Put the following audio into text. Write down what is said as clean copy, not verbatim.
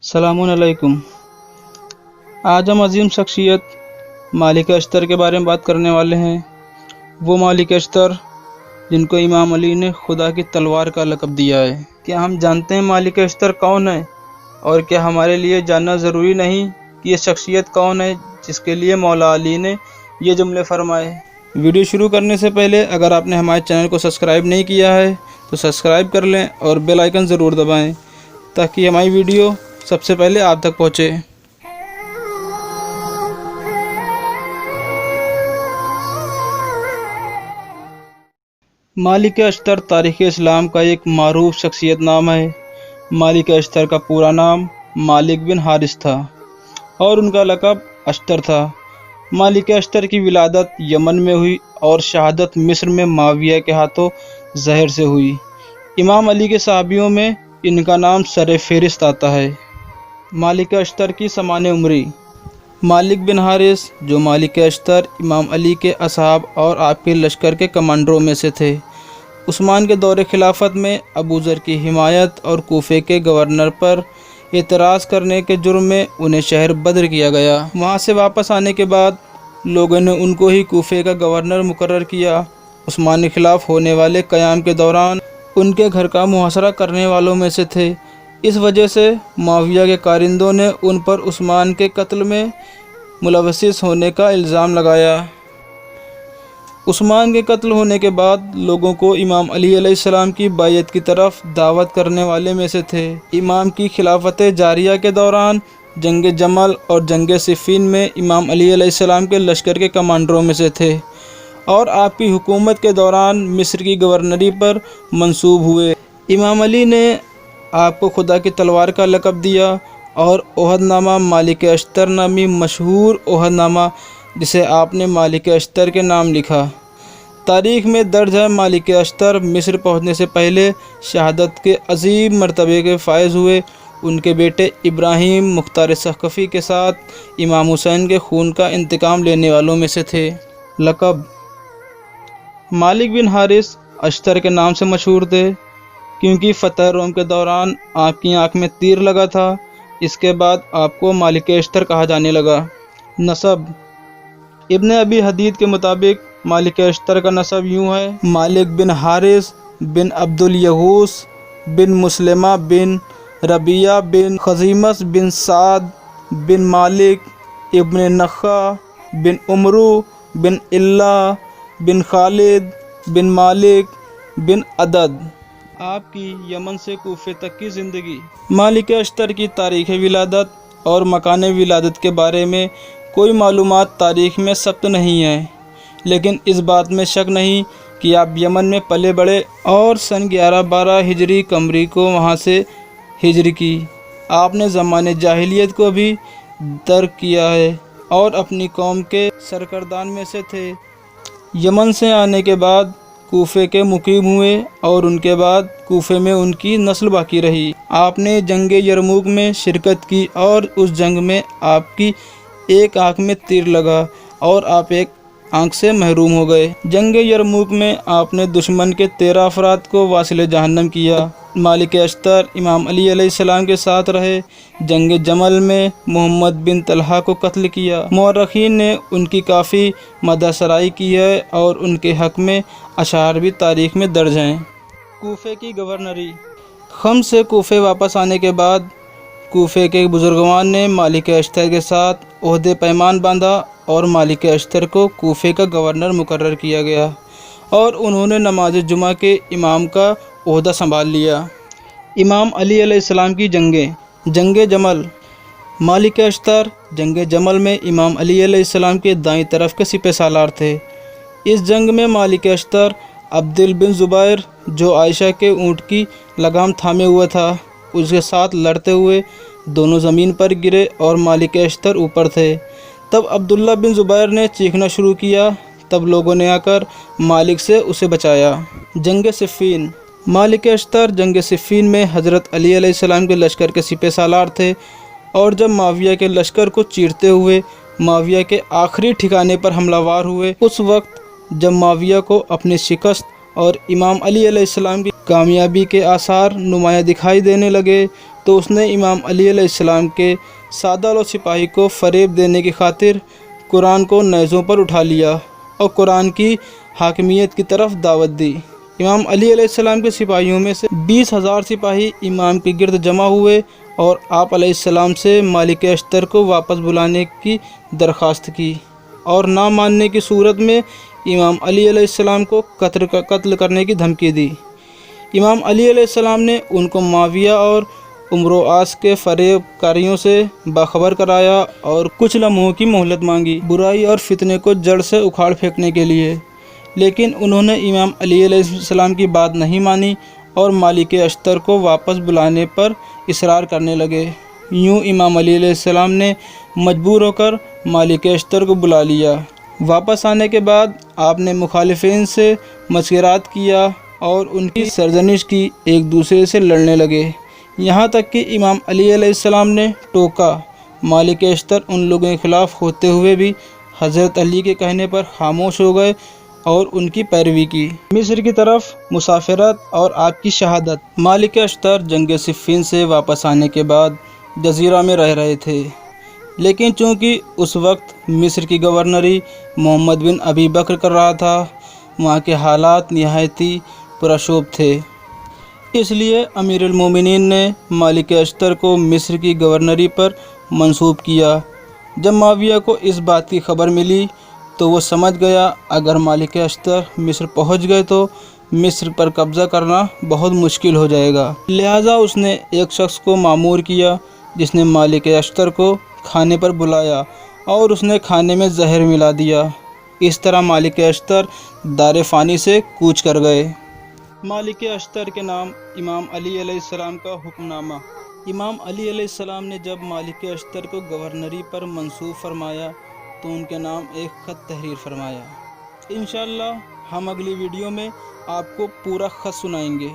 सलाम अलैकुम। आज हम अजीम शख्सियत मालिक अश्तर के बारे में बात करने वाले हैं। वो मालिक अश्तर जिनको इमाम अली ने खुदा की तलवार का लक़ब दिया है। क्या हम जानते हैं मालिक अश्तर कौन है? और क्या हमारे लिए जानना ज़रूरी नहीं कि ये शख्सियत कौन है जिसके लिए मौला अली ने ये जुमले फरमाए? वीडियो शुरू करने से पहले अगर आपने हमारे चैनल को सब्सक्राइब नहीं किया है तो सब्सक्राइब कर लें और बेल आइकन ज़रूर दबाएं ताकि हमारी वीडियो सबसे पहले आप तक पहुँचे। मालिक अश्तर तारीख़ इस्लाम का एक मारूफ शख्सियत नाम है। मालिक अश्तर का पूरा नाम मालिक बिन हारिस था और उनका लक़ब अश्तर था। मालिक अश्तर की विलादत यमन में हुई और शहादत मिस्र में माविया के हाथों जहर से हुई। इमाम अली के सहाबियों में इनका नाम सर फ़हरिस्त आता है। मालिक अश्तर की समान उम्री। मालिक बिन हारिस जो मालिक अश्तर इमाम अली के असहाब और आपके लश्कर के कमांडरों में से थे। उस्मान के दौरे खिलाफत में अबू ज़र की हिमायत और कूफे के गवर्नर पर एतराज़ करने के जुर्म में उन्हें शहर बद्र किया गया। वहाँ से वापस आने के बाद लोगों ने उनको ही कूफे का गवर्नर मुकर्रर किया। उस्मान के ख़िलाफ़ होने वाले क़याम के दौरान उनके घर का मुहासरा करने वालों में से थे। इस वजह से माविया के कारिंदों ने उन पर उस्मान के कत्ल में मुलव्वस होने का इल्ज़ाम लगाया। उस्मान के कत्ल होने के बाद लोगों को इमाम अली अलैहिस्सलाम की बैयत की तरफ दावत करने वाले में से थे। इमाम की खिलाफत जारिया के दौरान जंग जमल और जंग सिफ़ीन में इमाम अली अलैहिस्सलाम के लश्कर के कमांडरों में से थे और आपकी हुकूमत के दौरान मिस्र की गवर्नरी पर मंसूब हुए। इमाम अली ने आपको खुदा की तलवार का लक़ब दिया और ओहदनामा मालिक अश्तर नामी मशहूर ओहदनामा जिसे आपने मालिक अश्तर के नाम लिखा। तारीख़ में दर्ज है मालिक अश्तर मिस्र पहुंचने से पहले शहादत के अजीम मर्तबे के फ़ायज़ हुए। उनके बेटे इब्राहीम मुख्तार सक़फ़ी के साथ इमाम हुसैन के खून का इंतकाम लेने वालों में से थे। लक़ब। मालिक बिन हारिस अश्तर के नाम से मशहूर थे क्योंकि फ़तह रोम के दौरान आपकी आँख में तीर लगा था। इसके बाद आपको मालिक अश्तर कहा जाने लगा। नसब। इब्न अबी हदीद के मुताबिक मालिक अश्तर का नसब यूँ है: मालिक बिन हारिस बिन अब्दुल यगूस बिन मुस्लिमा बिन रबिया बिन खज़ीमस बिन साद बिन मालिक इब्न नख़ा बिन उमरू बिन इल्ला बिन खालिद बिन मालिक बिन अदद। आपकी यमन से कूफे तक की ज़िंदगी। मालिक अश्तर की तारीख़ विलादत और मकान विलादत के बारे में कोई मालूमात तारीख़ में सख्त नहीं है, लेकिन इस बात में शक नहीं कि आप यमन में पले बड़े और सन 1112 हिजरी कमरी को वहाँ से हिजरी की। आपने ज़माने जाहिलियत को भी दर्क किया है और अपनी कौम के सरकर्दान में से थे। यमन से आने के बाद कूफे के मुकीम हुए और उनके बाद कूफे में उनकी नस्ल बाकी रही। आपने जंग यरमूक में शिरकत की और उस जंग में आपकी एक आँख में तीर लगा और आप एक आँख से महरूम हो गए। जंग यरमूक में आपने दुश्मन के 13 अफराद को वासिले जहन्नम किया। मालिक अश्तर इमाम अली अलैहिस्सलाम के साथ रहे। जंग जमल में मोहम्मद बिन तलहा को कत्ल किया। मौरख़ीन ने उनकी काफ़ी मदहसराई की है और उनके हक़ में अशार भी तारीख़ में दर्ज हैं। कूफे की गवर्नरी। खम से कूफे वापस आने के बाद कूफे के बुजुर्गवान ने मालिक अश्तर के साथ ओहदे पैमान बांधा और मालिक अश्तर को कूफे का गवर्नर मुकर्रर किया गया और उन्होंने नमाज जुमा के इमाम का ओहदा संभाल लिया। इमाम अली अलैहिस्सलाम की जंगें। जंग जमल। मालिक अश्तर जंग जमल में इमाम अली अलैहिस्सलाम के दाईं तरफ के सिपह सालार थे। इस जंग में मालिक अश्तर अब्दुल बिन ज़ुबैर जो आयशा के ऊँट की लगाम थामे हुआ था उसके साथ लड़ते हुए दोनों ज़मीन पर गिरे और मालिक अश्तर ऊपर थे। तब अब्दुल्ला बिन ज़ुबैर ने चीखना शुरू किया। तब लोगों ने आकर मालिक से उसे बचाया। जंग सिफ़ीन। मालिक अश्तर जंग सिफ़ीन में हज़रत अली अलैहिस्सलाम के लश्कर के सिपह सालार थे और जब माविया के लश्कर को चीरते हुए माविया के आखिरी ठिकाने पर हमलावर हुए, उस वक्त जब माविया को अपनी शिकस्त और इमाम अली अलैहिस्सलाम की कामयाबी के आसार नुमाया दिखाई देने लगे, تو اس نے امام علی علیہ السلام کے سادہ لو سپاہی کو فریب دینے کی خاطر قرآن کو نیزوں پر اٹھا لیا اور قرآن کی حاکمیت کی طرف دعوت دی۔ امام علی علیہ السلام کے سپاہیوں میں سے 20,000 سپاہی امام کے گرد جمع ہوئے اور آپ علیہ السلام سے مالک اشتر کو واپس بلانے کی درخواست کی اور نہ ماننے کی صورت میں امام علی علیہ السلام کو قتل کرنے کی دھمکی دی۔ امام علی علیہ السلام نے ان کو معاویہ اور عمرو آس کے فریب کاریوں سے باخبر کرایا اور کچھ لمحوں کی مہلت مانگی برائی اور فتنے کو جڑ سے اکھاڑ پھینکنے کے لیے، لیکن انہوں نے امام علی علیہ السلام کی بات نہیں مانی اور مالک اشتر کو واپس بلانے پر اصرار کرنے لگے۔ یوں امام علی علیہ السلام نے مجبور ہو کر مالک اشتر کو بلا لیا۔ واپس آنے کے بعد آپ نے مخالفین سے مذاکرات کیا اور ان کی سرزنش کی، ایک دوسرے سے لڑنے لگے، یہاں تک کہ امام علی علیہ السلام نے ٹوکا۔ مالک اشتر ان لوگوں کے خلاف ہوتے ہوئے بھی حضرت علی کے کہنے پر خاموش ہو گئے اور ان کی پیروی کی۔ مصر کی طرف مسافرت اور آپ کی شہادت۔ مالک اشتر جنگ صفین سے واپس آنے کے بعد جزیرہ میں رہ رہے تھے، لیکن چونکہ اس وقت مصر کی گورنری محمد بن ابی بکر کر رہا تھا، وہاں کے حالات نہایتی پرشوب تھے، اس لیے امیر المومنین نے مالک اشتر کو مصر کی گورنری پر منصوب کیا۔ جب معاویہ کو اس بات کی خبر ملی تو وہ سمجھ گیا اگر مالک اشتر مصر پہنچ گئے تو مصر پر قبضہ کرنا بہت مشکل ہو جائے گا، لہٰذا اس نے ایک شخص کو مامور کیا جس نے مالک اشتر کو کھانے پر بلایا اور اس نے کھانے میں زہر ملا دیا۔ اس طرح مالک اشتر دار فانی سے کوچ کر گئے۔ مالک اشتر کے نام امام علی علیہ السلام کا حکم نامہ۔ امام علی علیہ السلام نے جب مالک اشتر کو گورنری پر منصوب فرمایا تو ان کے نام ایک خط تحریر فرمایا۔ انشاءاللہ ہم اگلی ویڈیو میں آپ کو پورا خط سنائیں گے۔